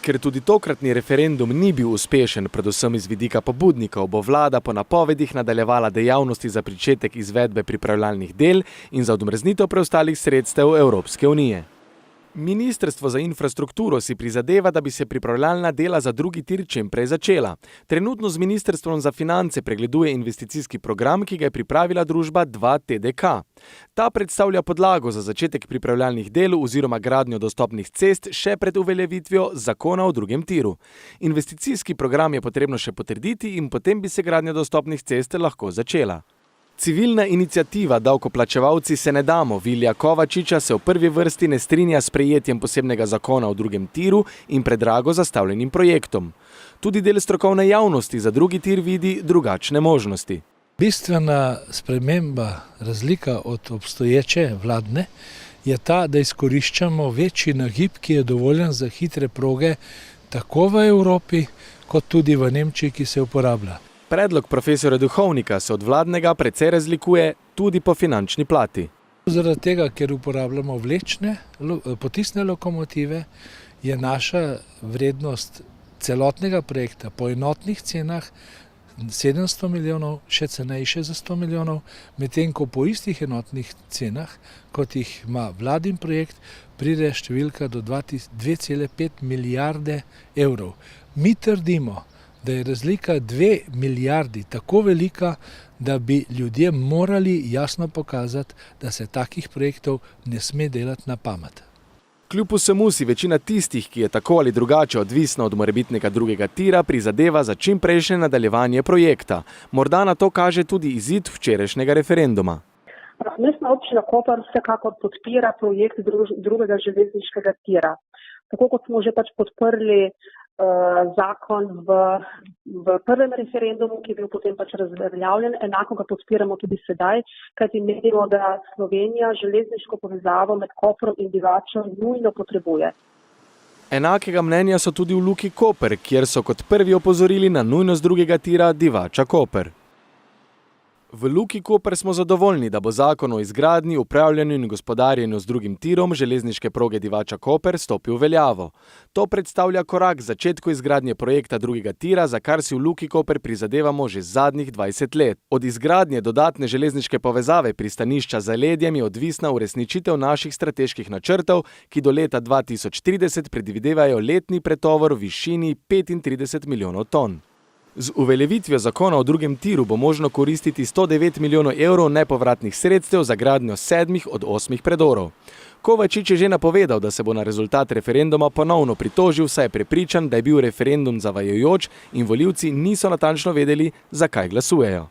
Ker tudi tokratni referendum ni bil uspešen, predvsem iz vidika pobudnikov, bo vlada po napovedih nadaljevala dejavnosti za pričetek izvedbe pripravljalnih del in za odmrznitev preostalih sredstev Evropske unije. Ministrstvo za infrastrukturo si prizadeva, da bi se pripravljalna dela za drugi tir čim prej začela. Trenutno z Ministrstvom za finance pregleduje investicijski program, ki ga je pripravila družba 2TDK. Ta predstavlja podlago za začetek pripravljalnih del oziroma gradnjo dostopnih cest še pred uveljavitvijo zakona o drugem tiru. Investicijski program je potrebno še potrditi in potem bi se gradnja dostopnih cest lahko začela. Civilna iniciativa Davkoplačevalci se ne damo Vilija Kovačiča se v prvi vrsti ne strinja s sprejetjem posebnega zakona o drugem tiru in predrago zastavljenim projektom. Tudi del strokovne javnosti za drugi tir vidi drugačne možnosti. Bistvena sprememba, razlika od obstoječe vladne, je ta, da izkoriščamo večji nagib, ki je dovoljen za hitre proge tako v Evropi, kot tudi v Nemčiji, ki se uporablja. Predlog profesorja Duhovnika se od vladnega precej razlikuje tudi po finančni plati. Zaradi tega, ker uporabljamo vlečne, potisne lokomotive, je naša vrednost celotnega projekta po enotnih cenah 700 milijonov, še cenejše za 100 milijonov, medtem ko po istih enotnih cenah, kot jih ima vladin projekt, pride številka do 2,5 milijarde evrov. Mi trdimo, da je razlika 2 milijardi tako velika, da bi ljudje morali jasno pokazati, da se takih projektov ne sme delati na pamet. Kljub vsemu si večina tistih, ki je tako ali drugače odvisna od morebitnega drugega tira, prizadeva za čimprejšnje nadaljevanje projekta. Morda na to kaže tudi izid včerajšnjega referenduma. Mestna občina Koper vsekakor podpira projekt drugega železniškega tira. Tako kot smo že podprli zakon v prvem referendumu, ki je bil potem razveljavljen, enako ga podpiramo tudi sedaj, kajti menimo, da Slovenija železniško povezavo med Koprom in Divačo nujno potrebuje. Enakega mnenja so tudi v Luki Koper, kjer so kot prvi opozorili na nujnost drugega tira Divača-Koper. V Luki Koper smo zadovoljni, da bo zakon o izgradnji, upravljanju in gospodarjenju z drugim tirom železniške proge Divača-Koper stopil v veljavo. To predstavlja korak k začetku izgradnje projekta drugega tira, za kar si v Luki Koper prizadevamo že zadnjih 20 let. Od izgradnje dodatne železniške povezave pristanišča z Zaledjem je odvisna uresničitev naših strateških načrtov, ki do leta 2030 predvidevajo letni pretovor v višini 35 milijonov ton. Z uveljavitvijo zakona o drugem tiru bo možno koristiti 109 milijonov evrov nepovratnih sredstev za gradnjo 7 od 8 predorov. Kovačič je že napovedal, da se bo na rezultat referenduma ponovno pritožil, saj je prepričan, da je bil referendum zavajajoč in volivci niso natančno vedeli, zakaj glasujejo.